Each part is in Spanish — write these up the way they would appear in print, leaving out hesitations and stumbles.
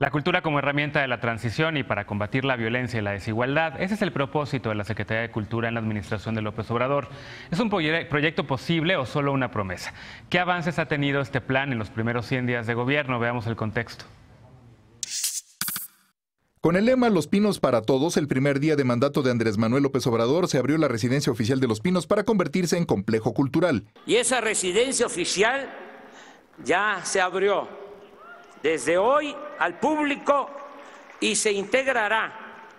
La cultura como herramienta de la transición y para combatir la violencia y la desigualdad, ese es el propósito de la Secretaría de Cultura en la administración de López Obrador. ¿Es un proyecto posible o solo una promesa? ¿Qué avances ha tenido este plan en los primeros 100 días de gobierno? Veamos el contexto. Con el lema Los Pinos para Todos, el primer día de mandato de Andrés Manuel López Obrador se abrió la residencia oficial de Los Pinos para convertirse en complejo cultural. Y esa residencia oficial ya se abrió desde hoy al público y se integrará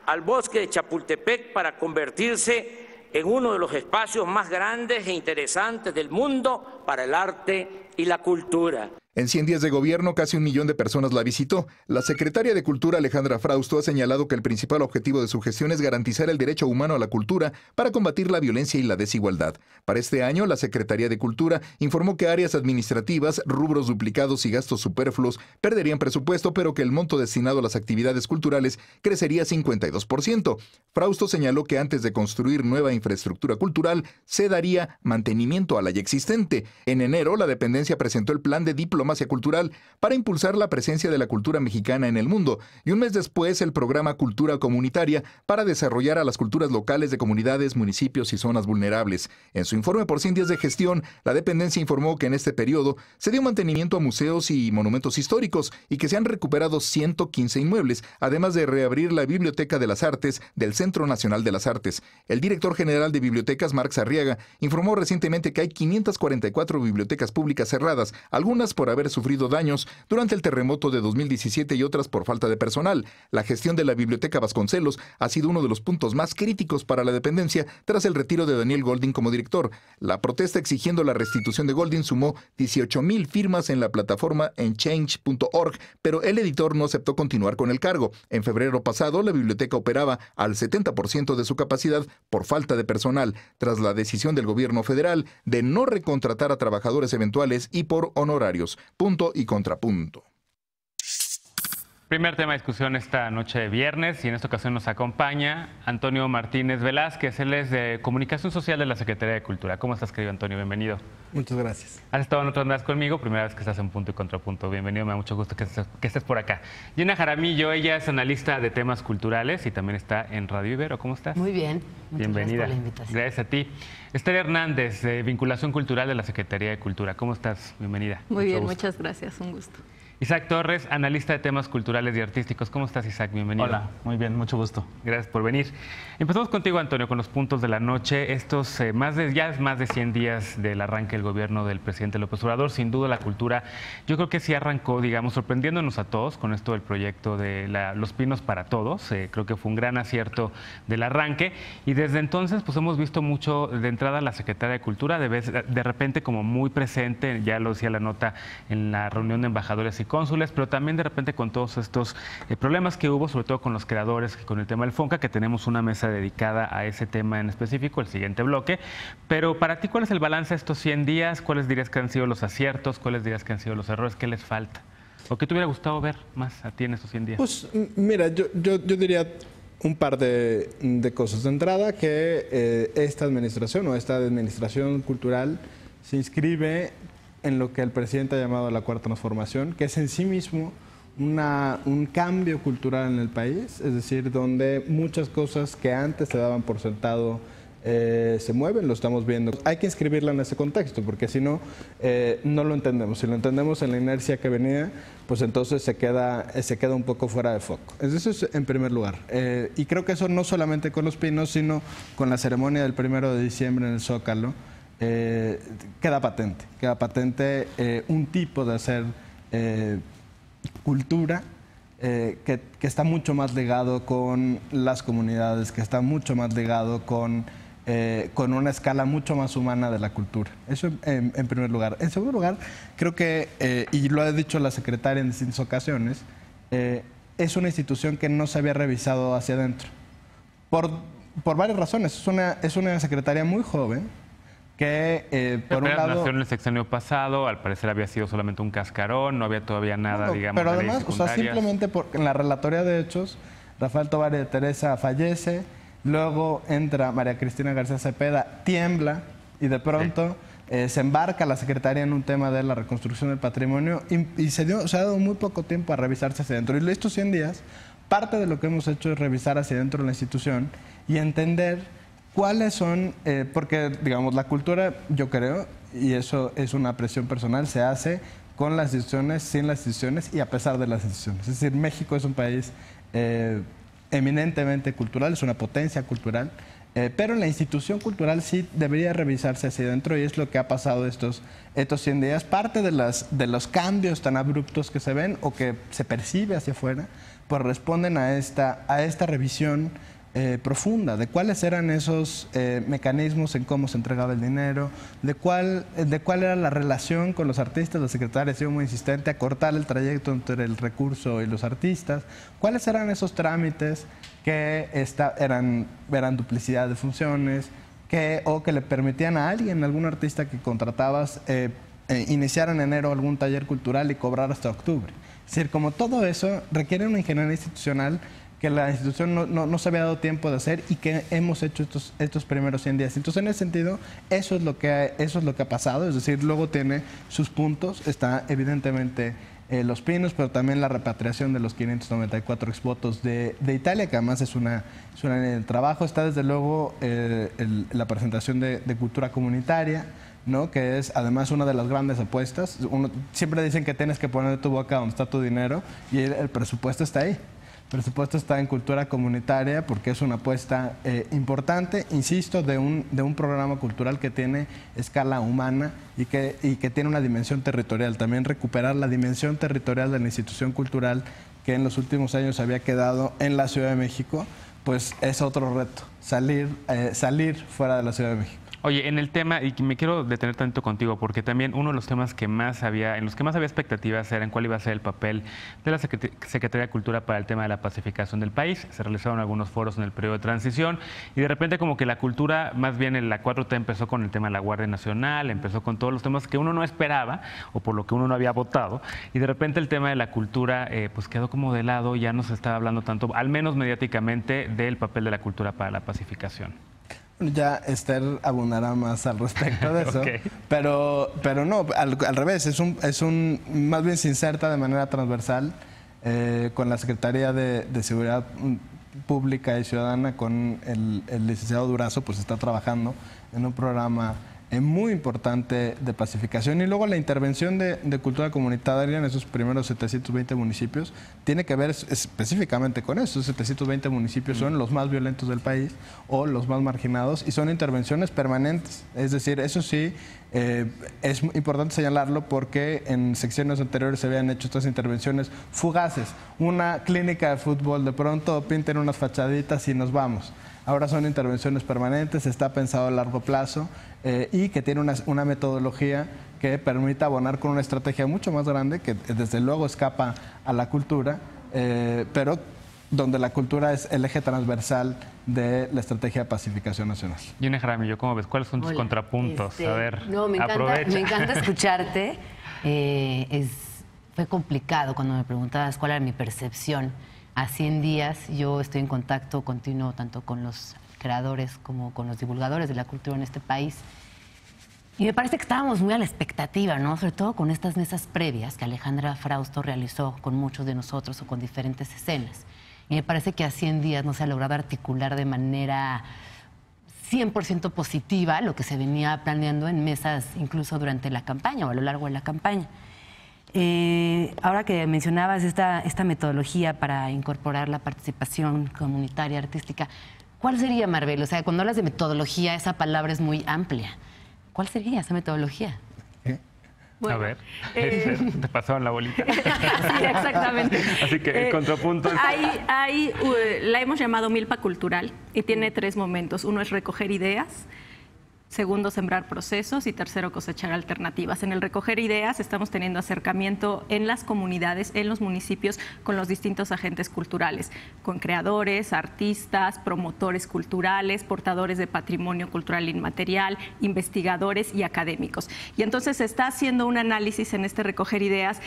al bosque de Chapultepec para convertirse en uno de los espacios más grandes e interesantes del mundo para el arte y la cultura. En 100 días de gobierno, casi 1 millón de personas la visitó. La secretaria de Cultura, Alejandra Frausto, ha señalado que el principal objetivo de su gestión es garantizar el derecho humano a la cultura para combatir la violencia y la desigualdad. Para este año, la Secretaría de Cultura informó que áreas administrativas, rubros duplicados y gastos superfluos perderían presupuesto, pero que el monto destinado a las actividades culturales crecería 52%. Frausto señaló que antes de construir nueva infraestructura cultural, se daría mantenimiento a la ya existente. En enero, la dependencia presentó el plan de diplomacia cultural para impulsar la presencia de la cultura mexicana en el mundo, y un mes después el programa Cultura Comunitaria para desarrollar a las culturas locales de comunidades, municipios y zonas vulnerables. En su informe por 100 días de gestión, la dependencia informó que en este periodo se dio mantenimiento a museos y monumentos históricos y que se han recuperado 115 inmuebles, además de reabrir la Biblioteca de las Artes del Centro Nacional de las Artes. El director general de Bibliotecas, Marx Arriaga, informó recientemente que hay 544 bibliotecas públicas cerradas, algunas por haber sufrido daños durante el terremoto de 2017 y otras por falta de personal. La gestión de la Biblioteca Vasconcelos ha sido uno de los puntos más críticos para la dependencia tras el retiro de Daniel Goldin como director. La protesta exigiendo la restitución de Goldin sumó 18,000 firmas en la plataforma en change.org, pero el editor no aceptó continuar con el cargo. En febrero pasado, la biblioteca operaba al 70% de su capacidad por falta de personal, tras la decisión del gobierno federal de no recontratar a trabajadores eventuales y por honorarios. Punto y contrapunto. Primer tema de discusión esta noche de viernes, y en esta ocasión nos acompaña Antonio Martínez Velázquez. Él es de Comunicación Social de la Secretaría de Cultura. ¿Cómo estás, querido Antonio? Bienvenido. Muchas gracias. Has estado en otras veces conmigo, primera vez que estás en Punto y Contrapunto. Bienvenido, me da mucho gusto que estés por acá. Gina Jaramillo, ella es analista de temas culturales y también está en Radio Ibero. ¿Cómo estás? Muy bien. Bienvenida. Gracias por la invitación. Gracias a ti. Esther Hernández, de Vinculación Cultural de la Secretaría de Cultura. ¿Cómo estás? Bienvenida. Muy bien, gusto. muchas gracias. Un gusto. Isaac Torres, analista de temas culturales y artísticos. ¿Cómo estás, Isaac? Bienvenido. Hola, muy bien, mucho gusto. Gracias por venir. Empezamos contigo, Antonio, con los puntos de la noche. Estos más de 100 días del arranque del gobierno del presidente López Obrador. Sin duda la cultura, yo creo que sí arrancó, digamos, sorprendiéndonos a todos con esto del proyecto de Los Pinos para Todos. Creo que fue un gran acierto del arranque. Y desde entonces, pues hemos visto mucho de entrada la Secretaría de Cultura, de repente como muy presente, ya lo decía la nota, en la reunión de embajadores y cónsules, pero también de repente con todos estos problemas que hubo, sobre todo con los creadores, con el tema del FONCA, que tenemos una mesa dedicada a ese tema en específico, el siguiente bloque. Pero para ti, ¿cuál es el balance de estos 100 días? ¿Cuáles dirías que han sido los aciertos? ¿Cuáles dirías que han sido los errores? ¿Qué les falta? ¿O qué te hubiera gustado ver más a ti en estos 100 días? Pues mira, yo diría un par de cosas. De entrada, que esta administración o esta administración cultural se inscribe en lo que el presidente ha llamado la cuarta transformación, que es en sí mismo un cambio cultural en el país, es decir, donde muchas cosas que antes se daban por sentado se mueven, lo estamos viendo. Hay que inscribirla en ese contexto, porque si no, no lo entendemos. Si lo entendemos en la inercia que venía, pues entonces se queda un poco fuera de foco. Eso es en primer lugar. Y creo que eso no solamente con Los Pinos, sino con la ceremonia del 1 de diciembre en el Zócalo, queda patente un tipo de hacer cultura que está mucho más ligado con las comunidades, que está mucho más ligado con una escala mucho más humana de la cultura. Eso en primer lugar. En segundo lugar, creo que, y lo ha dicho la secretaria en distintas ocasiones, es una institución que no se había revisado hacia adentro. Por varias razones. Es una secretaria muy joven, que por un lado nació en el sexenio pasado, al parecer había sido solamente un cascarón, no había todavía nada, digamos, pero de además, leyes secundarias. simplemente en la relatoría de hechos, Rafael Tovar de Teresa fallece, luego entra María Cristina García Cepeda, tiembla y de pronto se embarca la Secretaría en un tema de la reconstrucción del patrimonio y se ha dado muy poco tiempo a revisarse hacia adentro. Y estos 100 días, parte de lo que hemos hecho es revisar hacia adentro de la institución y entender cuáles son, porque digamos, la cultura, yo creo, y eso es una apreciación personal, se hace con las instituciones, sin las instituciones y a pesar de las instituciones. Es decir, México es un país eminentemente cultural, es una potencia cultural, pero la institución cultural sí debería revisarse hacia adentro y es lo que ha pasado estos 100 días. Parte de los cambios tan abruptos que se ven o que se percibe hacia afuera, pues responden a esta revisión profunda de cuáles eran esos mecanismos en cómo se entregaba el dinero, de cuál era la relación con los artistas. La secretaria ha sido muy insistente a cortar el trayecto entre el recurso y los artistas, cuáles eran esos trámites que eran duplicidad de funciones, o que le permitían a algún artista que contratabas, iniciar en enero algún taller cultural y cobrar hasta octubre. Es decir, como todo eso requiere una ingeniería institucional que la institución no se había dado tiempo de hacer y que hemos hecho estos primeros 100 días. Entonces, en ese sentido, eso es lo que ha pasado. Es decir, luego tiene sus puntos. Está evidentemente Los Pinos, pero también la repatriación de los 594 exvotos de Italia, que además es una línea de trabajo. Está desde luego la presentación de cultura comunitaria, ¿no? Que es además una de las grandes apuestas. Siempre dicen que tienes que poner tu boca donde está tu dinero y el presupuesto está ahí. El presupuesto está en cultura comunitaria porque es una apuesta importante, insisto, de un programa cultural que tiene escala humana y que tiene una dimensión territorial. También recuperar la dimensión territorial de la institución cultural que en los últimos años había quedado en la Ciudad de México, pues es otro reto, salir fuera de la Ciudad de México. Oye, en el tema, y me quiero detener tanto contigo, porque también uno de los temas en los que más había expectativas era en cuál iba a ser el papel de la Secretaría de Cultura para el tema de la pacificación del país. Se realizaron algunos foros en el periodo de transición y de repente como que la cultura, más bien en la 4T empezó con el tema de la Guardia Nacional, empezó con todos los temas que uno no esperaba o por lo que uno no había votado, y de repente el tema de la cultura pues quedó como de lado, ya no se estaba hablando tanto, al menos mediáticamente, del papel de la cultura para la pacificación. Ya Esther abundará más al respecto de eso, Okay. pero no, al revés, más bien se inserta de manera transversal con la Secretaría de Seguridad Pública y Ciudadana, con el licenciado Durazo, pues está trabajando en un programa muy importante de pacificación, y luego la intervención de cultura comunitaria en esos primeros 720 municipios tiene que ver específicamente con eso. 720 municipios son los más violentos del país o los más marginados y son intervenciones permanentes. Es decir, eso sí, es importante señalarlo porque en secciones anteriores se habían hecho estas intervenciones fugaces. Una clínica de fútbol, de pronto pinten unas fachaditas y nos vamos. Ahora son intervenciones permanentes, está pensado a largo plazo y que tiene una metodología que permite abonar con una estrategia mucho más grande que desde luego escapa a la cultura, pero donde la cultura es el eje transversal de la estrategia de pacificación nacional. Gina Jaramillo, ¿cómo ves? ¿Cuáles son tus contrapuntos? A ver, no, me encanta escucharte. Fue complicado cuando me preguntabas cuál era mi percepción. A 100 días yo estoy en contacto continuo tanto con los creadores como con los divulgadores de la cultura en este país. Y me parece que estábamos muy a la expectativa, ¿no? Sobre todo con estas mesas previas que Alejandra Frausto realizó con muchos de nosotros o con diferentes escenas. Y me parece que a 100 días no se ha logrado articular de manera 100% positiva lo que se venía planeando en mesas incluso durante la campaña o a lo largo de la campaña. Ahora que mencionabas esta metodología para incorporar la participación comunitaria, artística, ¿cuál sería, Maribel? O sea, cuando hablas de metodología, esa palabra es muy amplia. ¿Cuál sería esa metodología? Bueno, a ver, te pasaron la bolita. Sí, exactamente. Así que el contrapunto es... La hemos llamado milpa cultural y tiene 3 momentos. Uno es recoger ideas, segundo, sembrar procesos y tercero, cosechar alternativas. En el recoger ideas estamos teniendo acercamiento en las comunidades, en los municipios, con los distintos agentes culturales, con creadores, artistas, promotores culturales, portadores de patrimonio cultural inmaterial, investigadores y académicos. Y entonces se está haciendo un análisis en este recoger ideas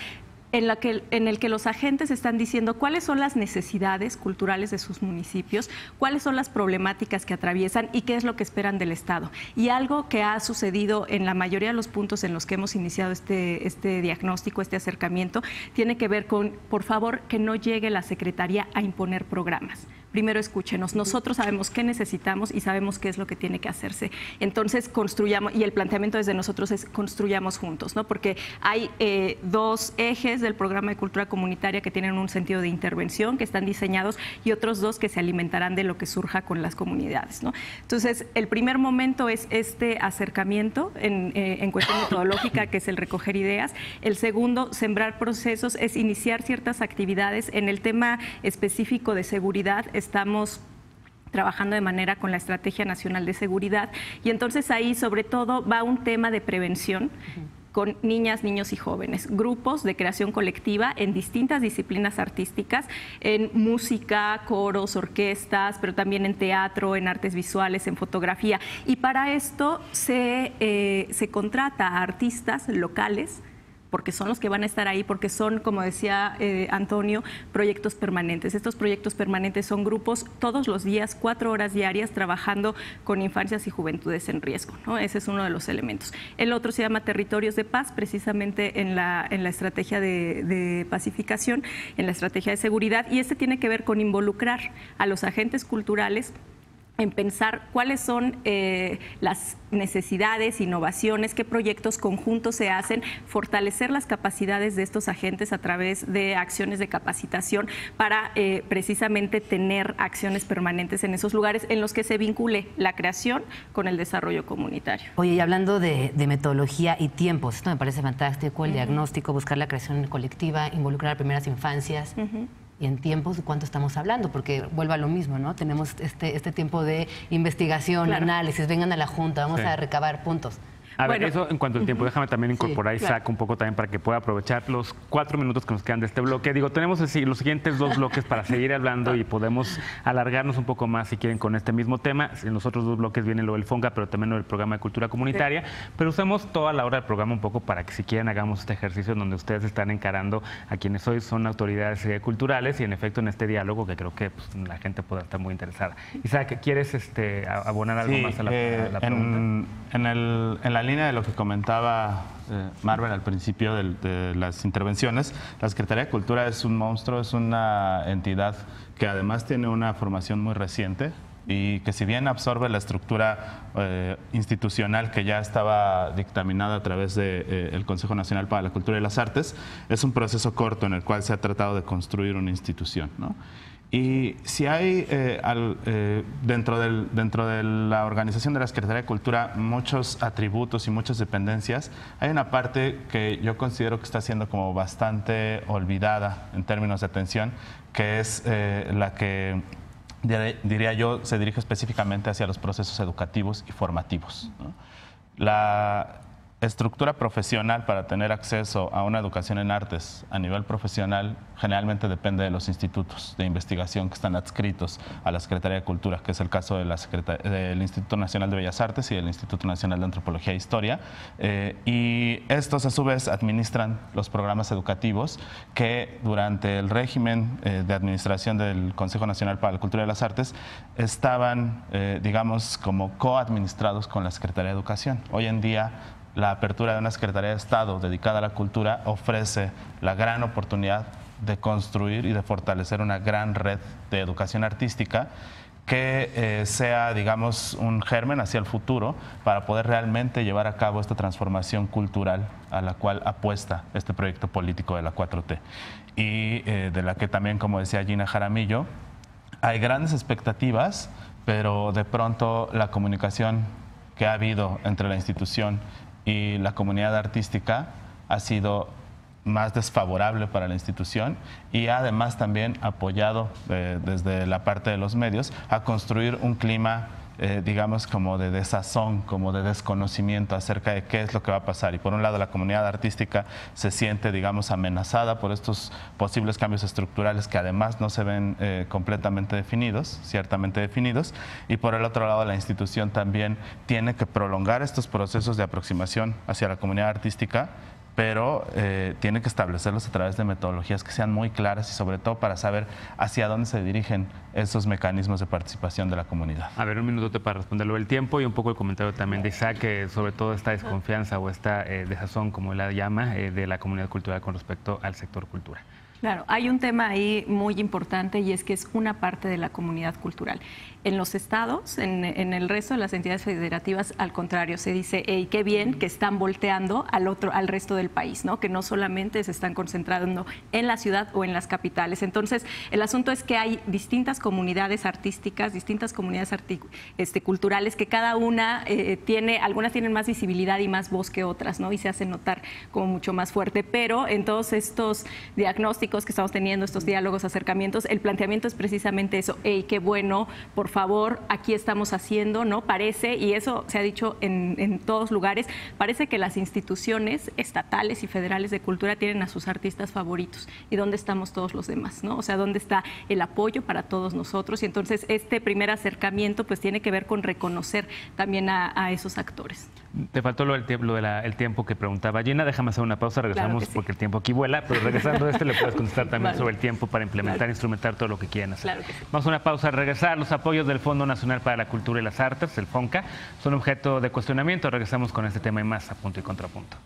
en el que los agentes están diciendo cuáles son las necesidades culturales de sus municipios, cuáles son las problemáticas que atraviesan y qué es lo que esperan del Estado. Y algo que ha sucedido en la mayoría de los puntos en los que hemos iniciado este diagnóstico, este acercamiento, tiene que ver con, por favor, que no llegue la Secretaría a imponer programas. Primero escúchenos, nosotros sabemos qué necesitamos y sabemos qué es lo que tiene que hacerse. Entonces construyamos, y el planteamiento desde nosotros es construyamos juntos, ¿no? Porque hay dos ejes del programa de cultura comunitaria que tienen un sentido de intervención, que están diseñados, y otros dos que se alimentarán de lo que surja con las comunidades, ¿no? Entonces, el primer momento es este acercamiento en cuestión metodológica, que es el recoger ideas. El segundo, sembrar procesos, es iniciar ciertas actividades. En el tema específico de seguridad, estamos trabajando de manera con la Estrategia Nacional de Seguridad, y entonces ahí sobre todo va un tema de prevención con niñas, niños y jóvenes, grupos de creación colectiva en distintas disciplinas artísticas, en música, coros, orquestas, pero también en teatro, en artes visuales, en fotografía, y para esto se contrata a artistas locales, porque son los que van a estar ahí, porque son, como decía Antonio, proyectos permanentes. Estos proyectos permanentes son grupos todos los días, 4 horas diarias, trabajando con infancias y juventudes en riesgo, ¿no? Ese es uno de los elementos. El otro se llama Territorios de Paz, precisamente en la estrategia de pacificación, en la estrategia de seguridad, y este tiene que ver con involucrar a los agentes culturales en pensar cuáles son las necesidades, innovaciones, qué proyectos conjuntos se hacen, fortalecer las capacidades de estos agentes a través de acciones de capacitación para precisamente tener acciones permanentes en esos lugares en los que se vincule la creación con el desarrollo comunitario. Oye, y hablando de metodología y tiempos, esto me parece fantástico, el diagnóstico, buscar la creación colectiva, involucrar a primeras infancias. Y en tiempos, ¿de cuánto estamos hablando? Porque vuelve a lo mismo, ¿no? Tenemos este tiempo de investigación, análisis, vengan a la Junta, vamos a recabar puntos. A ver, eso en cuanto al tiempo, déjame también incorporar a Isaac un poco también para que pueda aprovechar los 4 minutos que nos quedan de este bloque. Digo, tenemos los siguientes 2 bloques para seguir hablando y podemos alargarnos un poco más si quieren con este mismo tema. En los otros 2 bloques viene lo del FONCA, pero también lo del programa de cultura comunitaria. Pero usamos toda la hora del programa un poco para que si quieren hagamos este ejercicio en donde ustedes están encarando a quienes hoy son autoridades culturales y en efecto en este diálogo que creo que pues, la gente podrá estar muy interesada. Isaac, ¿quieres abonar algo más a la pregunta? En la línea de lo que comentaba Marvel al principio de las intervenciones, la Secretaría de Cultura es un monstruo, es una entidad que además tiene una formación muy reciente y que si bien absorbe la estructura institucional que ya estaba dictaminada a través del Consejo Nacional para la Cultura y las Artes, es un proceso corto en el cual se ha tratado de construir una institución, ¿no? Y si hay dentro de la organización de la Secretaría de Cultura muchos atributos y muchas dependencias, hay una parte que yo considero que está siendo como bastante olvidada en términos de atención, que es la que, diría yo, se dirige específicamente hacia los procesos educativos y formativos, ¿no? La estructura profesional para tener acceso a una educación en artes a nivel profesional generalmente depende de los institutos de investigación que están adscritos a la Secretaría de Cultura, que es el caso del Instituto Nacional de Bellas Artes y del Instituto Nacional de Antropología e Historia, y estos a su vez administran los programas educativos que durante el régimen de administración del Consejo Nacional para la Cultura y las Artes estaban, digamos, como coadministrados con la Secretaría de Educación. Hoy en día la apertura de una Secretaría de Estado dedicada a la cultura ofrece la gran oportunidad de construir y de fortalecer una gran red de educación artística que sea, digamos, un germen hacia el futuro para poder realmente llevar a cabo esta transformación cultural a la cual apuesta este proyecto político de la 4T. Y de la que también, como decía Gina Jaramillo, hay grandes expectativas, pero de pronto la comunicación que ha habido entre la institución y la comunidad artística ha sido más desfavorable para la institución y además también apoyado desde la parte de los medios a construir un clima, digamos, como de desazón, como de desconocimiento acerca de qué es lo que va a pasar. Y por un lado la comunidad artística se siente, digamos, amenazada por estos posibles cambios estructurales que además no se ven completamente definidos, ciertamente definidos, y por el otro lado la institución también tiene que prolongar estos procesos de aproximación hacia la comunidad artística pero tiene que establecerlos a través de metodologías que sean muy claras y sobre todo para saber hacia dónde se dirigen esos mecanismos de participación de la comunidad. A ver, un minuto para responderlo del tiempo y un poco el comentario también de Isaac, que sobre todo esta desconfianza o esta desazón, como él la llama, de la comunidad cultural con respecto al sector cultura. Claro, hay un tema ahí muy importante y es que es una parte de la comunidad cultural. En los estados, en el resto de las entidades federativas, al contrario, se dice, hey, qué bien que están volteando al resto del país, ¿no? Que no solamente se están concentrando en la ciudad o en las capitales. Entonces, el asunto es que hay distintas comunidades distintas comunidades culturales, que cada una algunas tienen más visibilidad y más voz que otras, ¿no? Y se hace notar como mucho más fuerte. Pero en todos estos diagnósticos que estamos teniendo, estos diálogos, acercamientos, el planteamiento es precisamente eso, hey, qué bueno, por favor, aquí estamos haciendo, ¿no? Parece, y eso se ha dicho en todos lugares, parece que las instituciones estatales y federales de cultura tienen a sus artistas favoritos. ¿Y dónde estamos todos los demás, no? O sea, ¿dónde está el apoyo para todos nosotros? Y entonces este primer acercamiento pues tiene que ver con reconocer también a esos actores. Te faltó el tiempo que preguntaba Gina. Déjame hacer una pausa, regresamos Claro que sí. porque el tiempo aquí vuela, pero regresando a le puedes contestar también sobre el tiempo para implementar, instrumentar todo lo que quieran hacer. Claro que sí. Vamos a una pausa. Al regresar, los apoyos del Fondo Nacional para la Cultura y las Artes, el FONCA, son objeto de cuestionamiento. Regresamos con este tema y más a Punto y Contrapunto.